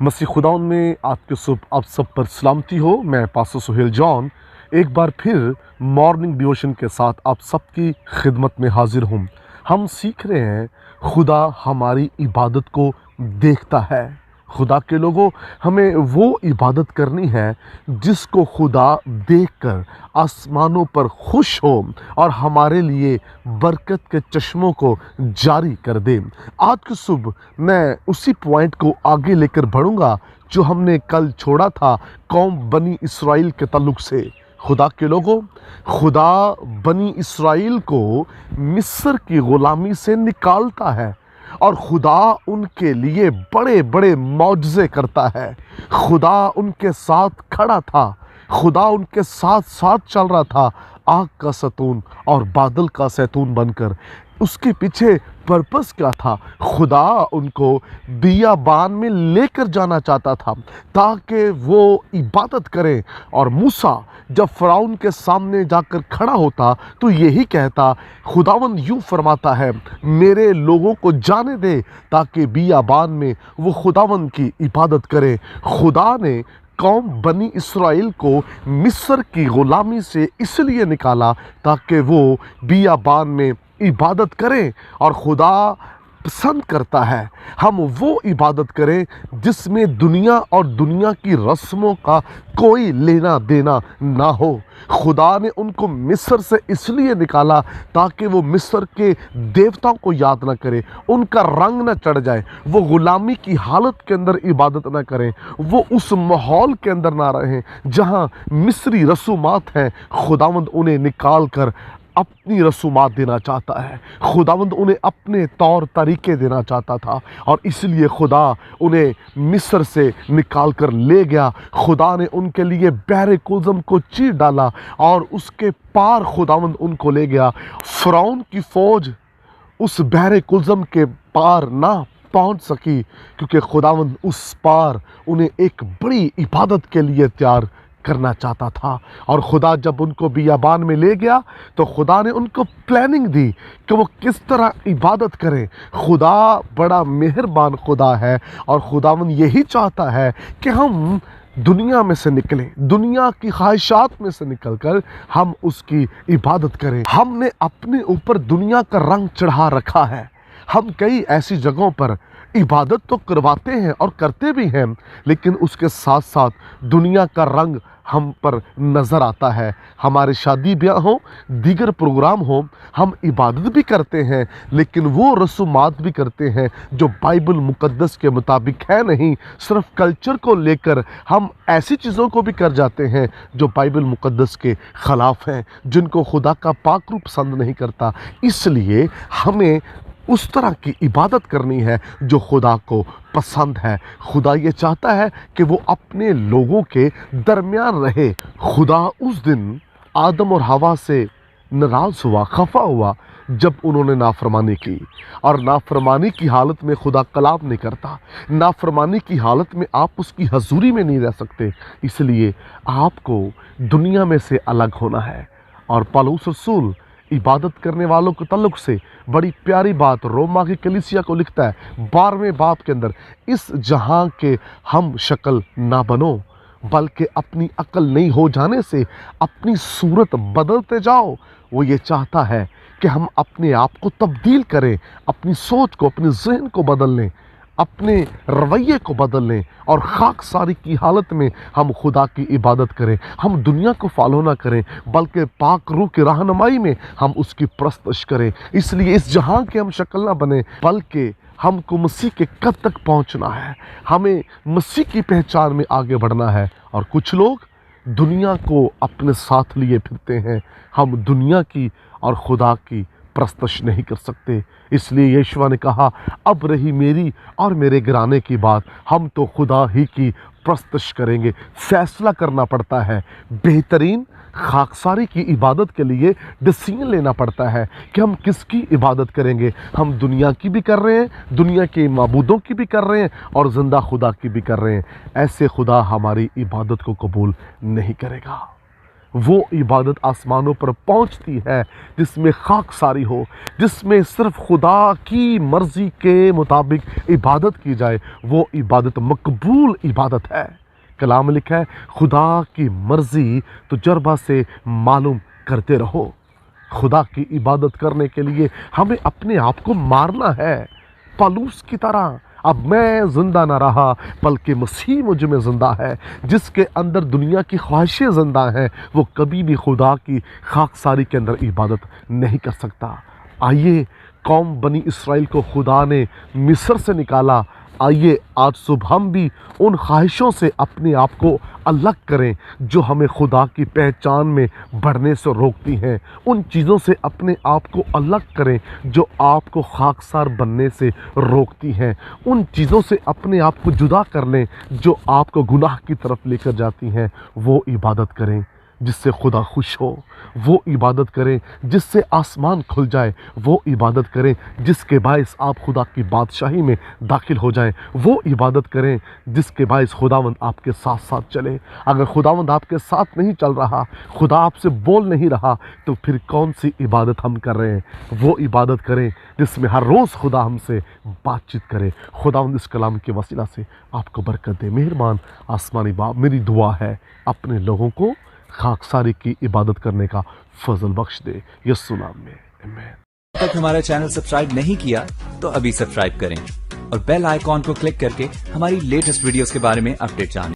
मसीह खुदाउन में आपके आप सब पर सलामती हो। मैं पास्टर सुहेल जॉन एक बार फिर मॉर्निंग डिवोशन के साथ आप सबकी खिदमत में हाजिर हूँ। हम सीख रहे हैं खुदा हमारी इबादत को देखता है। खुदा के लोगों, हमें वो इबादत करनी है जिसको खुदा देखकर आसमानों पर खुश हो और हमारे लिए बरकत के चश्मों को जारी कर दे। आज की सुबह मैं उसी पॉइंट को आगे लेकर बढ़ूंगा जो हमने कल छोड़ा था कौम बनी इसराइल के ताल्लुक से। खुदा के लोगों, खुदा बनी इसराइल को मिस्र की ग़ुलामी से निकालता है और खुदा उनके लिए बड़े बड़े मौजज़े करता है। खुदा उनके साथ खड़ा था, खुदा उनके साथ साथ चल रहा था, आग का सतून और बादल का सैतून बनकर। उसके पीछे पर्पस क्या था? खुदा उनको बियाबान में लेकर जाना चाहता था ताकि वो इबादत करें। और मूसा जब फ़िरौन के सामने जाकर खड़ा होता तो यही कहता, खुदावंद यूँ फरमाता है, मेरे लोगों को जाने दे ताकि बियाबान में वो खुदावंद की इबादत करें। खुदा ने कौम बनी इसराइल को मिस्र की ग़ुलामी से इसलिए निकाला ताकि वो बियाबान में इबादत करें। और खुदा पसंद करता है हम वो इबादत करें जिसमें दुनिया और दुनिया की रस्मों का कोई लेना देना ना हो। खुदा ने उनको मिस्र से इसलिए निकाला ताकि वो मिस्र के देवताओं को याद ना करें, उनका रंग ना चढ़ जाए, वो ग़ुलामी की हालत के अंदर इबादत ना करें, वो उस माहौल के अंदर ना रहें जहाँ मिस्री रसूमात हैं। खुदावंद उन्हें निकाल कर अपनी रसूमात देना चाहता है। खुदावंद उन्हें अपने तौर तरीके देना चाहता था और इसलिए खुदा उन्हें मिस्र से निकाल कर ले गया। खुदा ने उनके लिए बहरे कुल्ज़म को चीर डाला और उसके पार खुदावंद उनको ले गया। फ़िरौन की फ़ौज उस बहरे कुल्ज़म के पार ना पहुंच सकी क्योंकि खुदावंद उस पार उन्हें एक बड़ी इबादत के लिए तैयार करना चाहता था। और खुदा जब उनको बियाबान में ले गया तो खुदा ने उनको प्लानिंग दी कि वो किस तरह इबादत करें। खुदा बड़ा मेहरबान खुदा है और खुदावंद यही चाहता है कि हम दुनिया में से निकलें, दुनिया की ख्वाहिशात में से निकलकर हम उसकी इबादत करें। हमने अपने ऊपर दुनिया का रंग चढ़ा रखा है। हम कई ऐसी जगहों पर इबादत तो करवाते हैं और करते भी हैं, लेकिन उसके साथ साथ दुनिया का रंग हम पर नज़र आता है। हमारे शादी ब्याह हो, दीगर प्रोग्राम हो, हम इबादत भी करते हैं लेकिन वो रसूमात भी करते हैं जो बाइबल मुक़द्दस के मुताबिक है नहीं। सिर्फ कल्चर को लेकर हम ऐसी चीज़ों को भी कर जाते हैं जो बाइबल मुक़द्दस के ख़िलाफ़ हैं, जिनको खुदा का पाक रूप पसंद नहीं करता। इसलिए हमें उस तरह की इबादत करनी है जो खुदा को पसंद है। खुदा ये चाहता है कि वो अपने लोगों के दरमियान रहे। खुदा उस दिन आदम और हवा से नाराज़ हुआ, खफा हुआ जब उन्होंने नाफरमानी की। और नाफरमानी की हालत में खुदा कलाम नहीं करता। नाफरमानी की हालत में आप उसकी हजूरी में नहीं रह सकते। इसलिए आपको दुनिया में से अलग होना है। और पौलुस रसूल इबादत करने वालों के तल्लुक से बड़ी प्यारी बात रोमा की कलीसिया को लिखता है 12वें बाब के अंदर, इस जहां के हम शक्ल ना बनो बल्कि अपनी अक्ल नहीं हो जाने से अपनी सूरत बदलते जाओ। वो ये चाहता है कि हम अपने आप को तब्दील करें, अपनी सोच को, अपने ज़हन को बदल लें, अपने रवैये को बदल लें और खाकसारी की हालत में हम खुदा की इबादत करें। हम दुनिया को फॉलो ना करें बल्कि पाक रूह की रहनुमाई में हम उसकी परस्तश करें। इसलिए इस जहां के हम शक्ल ना बने बल्कि हमको मसीह के कद तक पहुंचना है। हमें मसीह की पहचान में आगे बढ़ना है। और कुछ लोग दुनिया को अपने साथ लिए फिरते हैं। हम दुनिया की और खुदा की परस्तश नहीं कर सकते। इसलिए यीशु ने कहा, अब रही मेरी और मेरे घराने की बात, हम तो खुदा ही की परस्तश करेंगे। फैसला करना पड़ता है। बेहतरीन खाकसारी की इबादत के लिए डिसीजन लेना पड़ता है कि हम किसकी इबादत करेंगे। हम दुनिया की भी कर रहे हैं, दुनिया के माबूदों की भी कर रहे हैं और ज़िंदा खुदा की भी कर रहे हैं। ऐसे खुदा हमारी इबादत को कबूल नहीं करेगा। وہ عبادت آسمانوں پر پہنچتی ہے جس میں خاکساری ہو، جس میں صرف خدا کی مرضی کے مطابق عبادت کی جائے۔ وہ عبادت مقبول عبادت ہے۔ کلام میں لکھا ہے خدا کی مرضی تجربہ سے معلوم کرتے رہو۔ خدا کی عبادت کرنے کے لیے ہمیں اپنے آپ کو مارنا ہے، پالوس کی طرح۔ اب میں زندہ نہ رہا بلکہ مسیح مجھ میں زندہ ہے۔ جس کے اندر دنیا کی خواہشیں زندہ ہیں وہ کبھی بھی خدا کی خاکساری کے اندر عبادت نہیں کر سکتا۔ آئیے، قوم بنی اسرائیل کو خدا نے مصر سے نکالا، آئیے آج صبح ہم بھی ان خواہشوں سے اپنے آپ کو الگ کریں جو ہمیں خدا کی پہچان میں بڑھنے سے روکتی ہیں۔ ان چیزوں سے اپنے آپ کو الگ کریں جو آپ کو خاکسار بننے سے روکتی ہیں۔ ان چیزوں سے اپنے آپ کو جدا کر لیں جو آپ کو گناہ کی طرف لے کر جاتی ہیں۔ وہ عبادت کریں جس سے خدا خوش ہو، وہ عبادت کریں جس سے آسمان کھل جائے، وہ عبادت کریں جس کے باعث آپ خدا کی بادشاہی میں داخل ہو جائیں، وہ عبادت کریں جس کے باعث خداوند آپ کے ساتھ ساتھ چلے۔ اگر خداوند آپ کے ساتھ نہیں چل رہا، خدا آپ سے بول نہیں رہا، تو پھر کون سی عبادت ہم کر رہے ہیں؟ وہ عبادت کریں جس میں ہر روز خدا ہم سے بات چیت کرے۔ خداوند اس کلام کے وسیلہ سے آپ کو برکت دے۔ مہربان آسمانی باپ، میری دعا ہے اپنے لوگوں کو خاکساری کی عبادت کرنے کا فضل بخش دے، یسوع نام میں، آمین۔ اب تک ہمارا چینل سبسکرائب نہیں کیا تو ابھی سبسکرائب کریں اور بیل آئیکن کو کلک کر کے ہماری لیٹسٹ ویڈیوز کے بارے میں اپڈیٹ جانیں۔